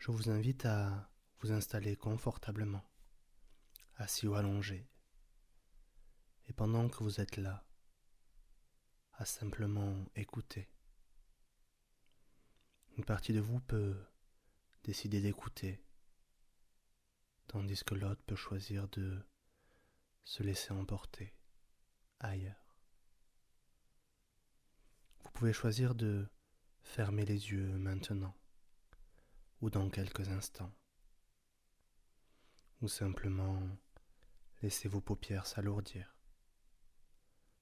Je vous invite à vous installer confortablement, assis ou allongé, et pendant que vous êtes là, à simplement écouter. Une partie de vous peut décider d'écouter, tandis que l'autre peut choisir de se laisser emporter ailleurs. Vous pouvez choisir de fermer les yeux maintenant ou dans quelques instants, ou simplement laisser vos paupières s'alourdir,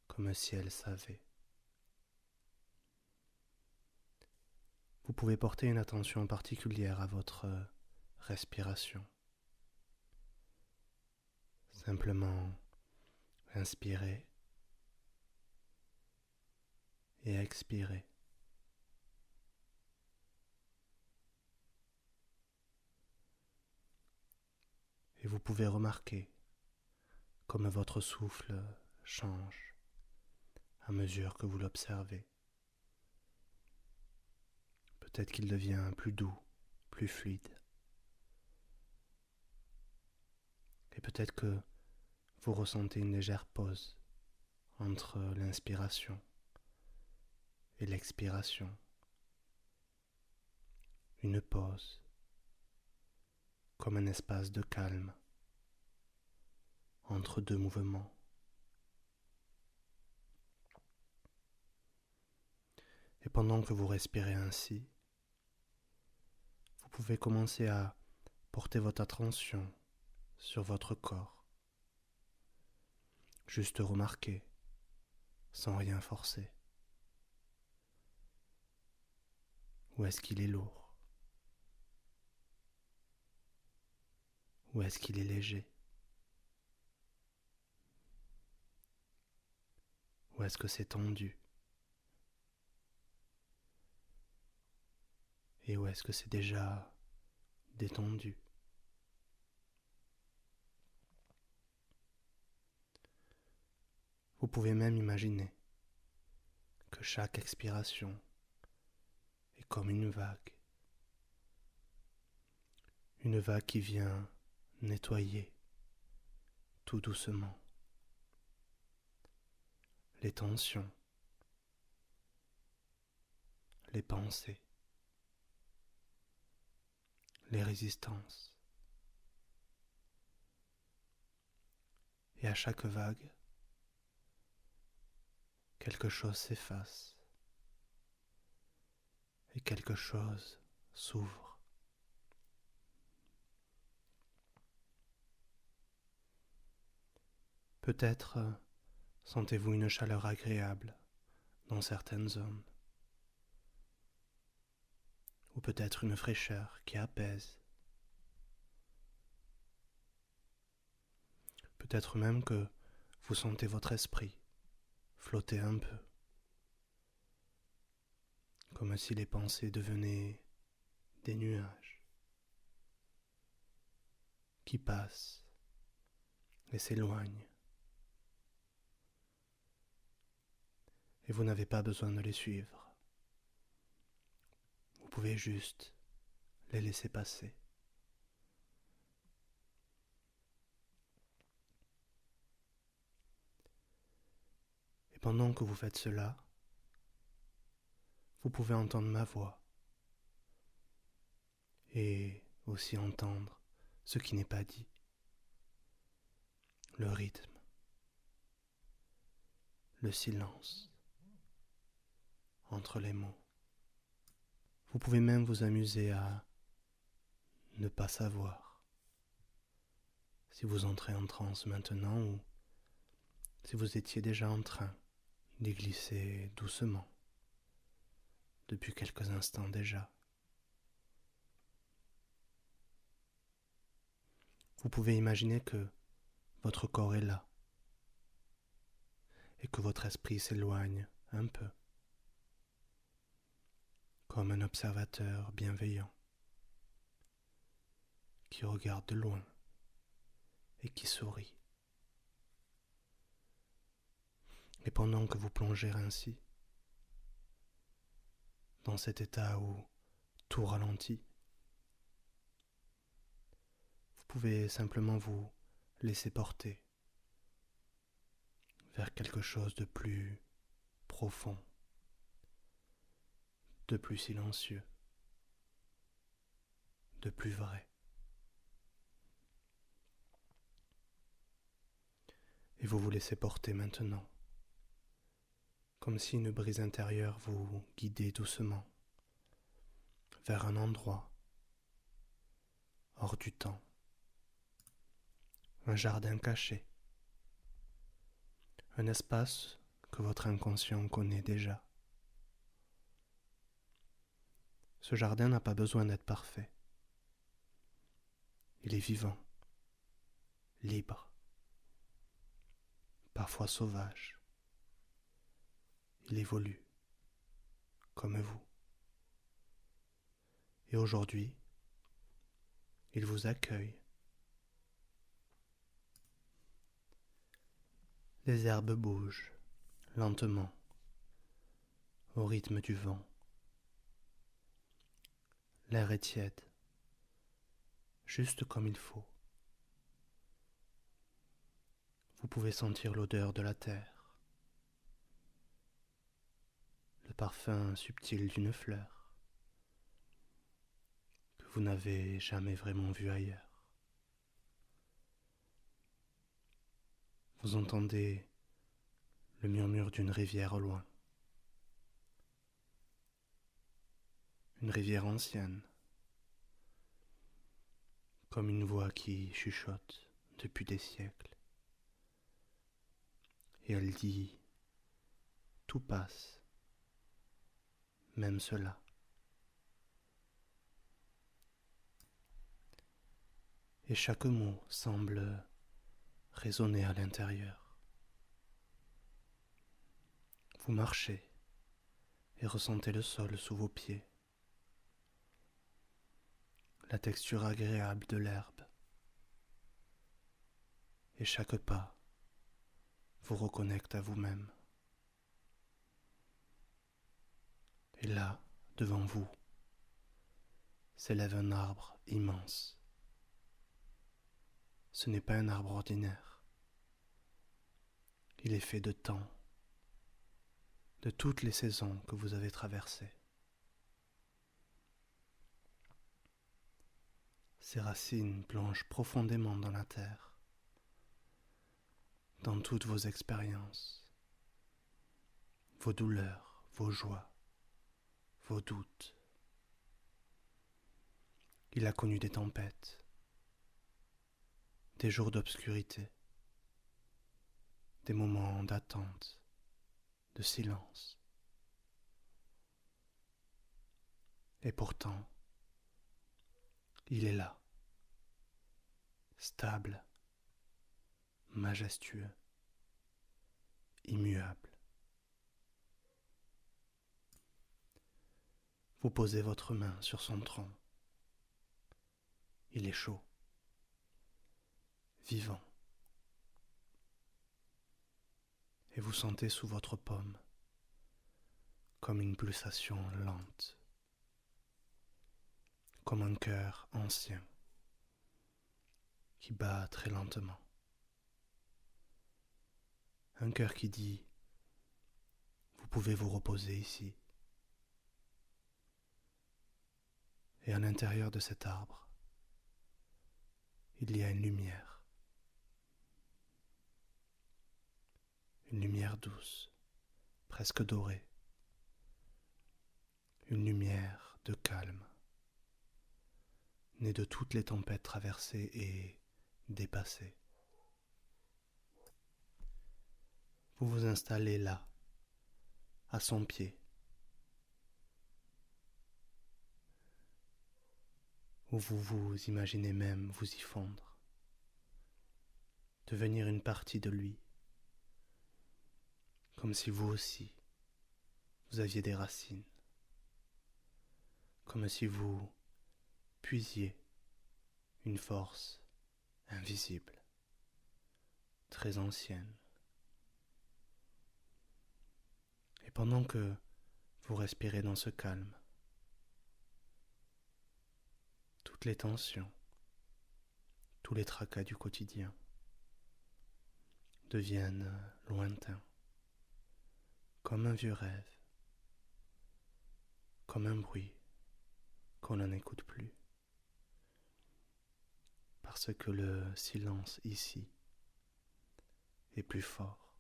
comme si elles savaient. Vous pouvez porter une attention particulière à votre respiration. Simplement inspirer et expirer. Et vous pouvez remarquer comme votre souffle change à mesure que vous l'observez. Peut-être qu'il devient plus doux, plus fluide. Et peut-être que vous ressentez une légère pause entre l'inspiration et l'expiration. Une pause, comme un espace de calme entre deux mouvements. Et pendant que vous respirez ainsi, vous pouvez commencer à porter votre attention sur votre corps. Juste remarquer, sans rien forcer. Où est-ce qu'il est lourd? Où est-ce qu'il est léger? Où est-ce que c'est tendu? Et où est-ce que c'est déjà détendu? Vous pouvez même imaginer que chaque expiration est comme une vague qui vient nettoyer tout doucement les tensions, les pensées, les résistances. Et à chaque vague, quelque chose s'efface et quelque chose s'ouvre. Peut-être sentez-vous une chaleur agréable dans certaines zones, ou peut-être une fraîcheur qui apaise. Peut-être même que vous sentez votre esprit flotter un peu, comme si les pensées devenaient des nuages qui passent et s'éloignent. Et vous n'avez pas besoin de les suivre. Vous pouvez juste les laisser passer. Et pendant que vous faites cela, vous pouvez entendre ma voix et aussi entendre ce qui n'est pas dit, le rythme, le silence entre les mots. Vous pouvez même vous amuser à ne pas savoir si vous entrez en transe maintenant ou si vous étiez déjà en train d'y glisser doucement depuis quelques instants déjà. Vous pouvez imaginer que votre corps est là et que votre esprit s'éloigne un peu, comme un observateur bienveillant qui regarde de loin et qui sourit. Et pendant que vous plongez ainsi, dans cet état où tout ralentit, pouvez simplement vous laisser porter vers quelque chose de plus profond, de plus silencieux, de plus vrai. Et vous vous laissez porter maintenant, comme si une brise intérieure vous guidait doucement vers un endroit hors du temps, un jardin caché, un espace que votre inconscient connaît déjà. Ce jardin n'a pas besoin d'être parfait. Il est vivant, libre, parfois sauvage. Il évolue, comme vous. Et aujourd'hui, il vous accueille. Les herbes bougent, lentement, au rythme du vent. L'air est tiède, juste comme il faut. Vous pouvez sentir l'odeur de la terre, le parfum subtil d'une fleur que vous n'avez jamais vraiment vu ailleurs. Vous entendez le murmure d'une rivière au loin, une rivière ancienne, comme une voix qui chuchote depuis des siècles. Et elle dit, tout passe, même cela. Et chaque mot semble résonner à l'intérieur. Vous marchez et ressentez le sol sous vos pieds, la texture agréable de l'herbe. Et chaque pas vous reconnecte à vous-même. Et là, devant vous, s'élève un arbre immense. Ce n'est pas un arbre ordinaire. Il est fait de temps, de toutes les saisons que vous avez traversées. Ses racines plongent profondément dans la terre, dans toutes vos expériences, vos douleurs, vos joies, vos doutes. Il a connu des tempêtes, des jours d'obscurité, des moments d'attente, de silence. Et pourtant, il est là, stable, majestueux, immuable. Vous posez votre main sur son tronc. Il est chaud, vivant. Et vous sentez sous votre paume comme une pulsation lente, comme un cœur ancien qui bat très lentement. Un cœur qui dit « Vous pouvez vous reposer ici ». Et à l'intérieur de cet arbre, il y a une lumière douce, presque dorée, une lumière de calme, née de toutes les tempêtes traversées et dépassées. Vous vous installez là, à son pied, où vous vous imaginez même vous y fondre, devenir une partie de lui, comme si vous aussi, vous aviez des racines, comme si vous puisiez une force invisible, très ancienne. Et pendant que vous respirez dans ce calme, toutes les tensions, tous les tracas du quotidien deviennent lointains, comme un vieux rêve, comme un bruit qu'on n'écoute plus, parce que le silence ici est plus fort.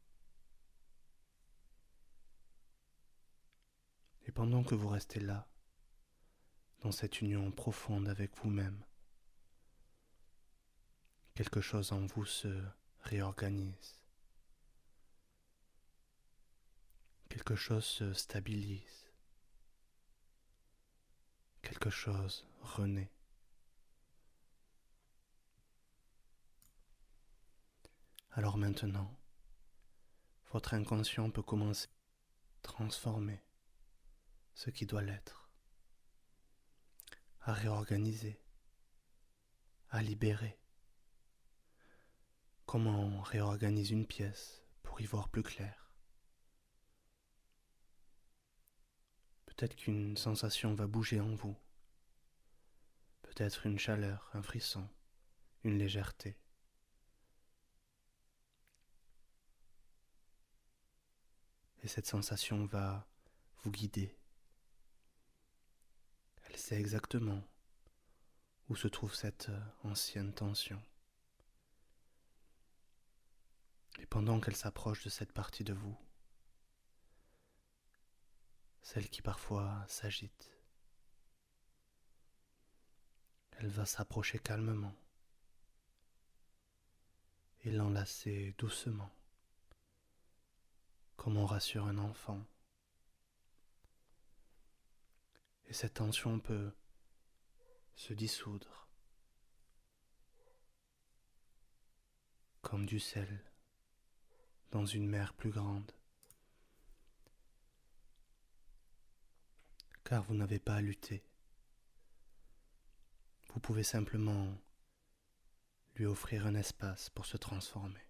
Et pendant que vous restez là, dans cette union profonde avec vous-même, quelque chose en vous se réorganise, quelque chose se stabilise, quelque chose renaît. Alors maintenant, votre inconscient peut commencer à transformer ce qui doit l'être, à réorganiser, à libérer. Comment on réorganise une pièce pour y voir plus clair. Peut-être qu'une sensation va bouger en vous. Peut-être une chaleur, un frisson, une légèreté. Et cette sensation va vous guider. Elle sait exactement où se trouve cette ancienne tension. Et pendant qu'elle s'approche de cette partie de vous, celle qui parfois s'agite, elle va s'approcher calmement et l'enlacer doucement, comme on rassure un enfant. Et cette tension peut se dissoudre comme du sel dans une mer plus grande, car vous n'avez pas à lutter. Vous pouvez simplement lui offrir un espace pour se transformer.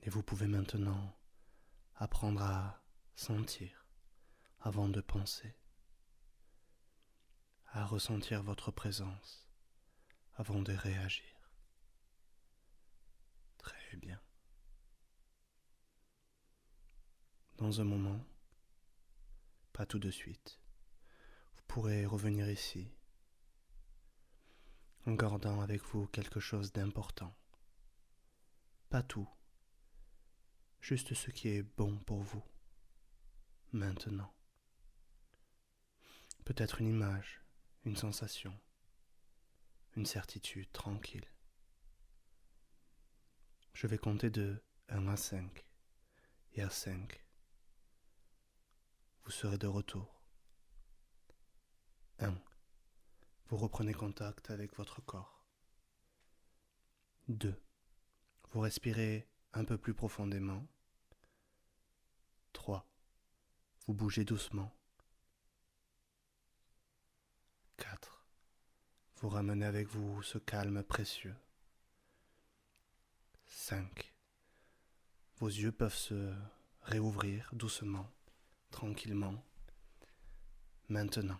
Et vous pouvez maintenant apprendre à sentir avant de penser, à ressentir votre présence avant de réagir. Très bien. Dans un moment, pas tout de suite, vous pourrez revenir ici en gardant avec vous quelque chose d'important. Pas tout, juste ce qui est bon pour vous, maintenant. Peut-être une image, une sensation, une certitude tranquille. Je vais compter de 1 à 5, et à 5, vous serez de retour. 1. Vous reprenez contact avec votre corps. 2. Vous respirez un peu plus profondément. 3. Vous bougez doucement. 4. Vous ramenez avec vous ce calme précieux. 5. Vos yeux peuvent se réouvrir doucement, tranquillement. Maintenant.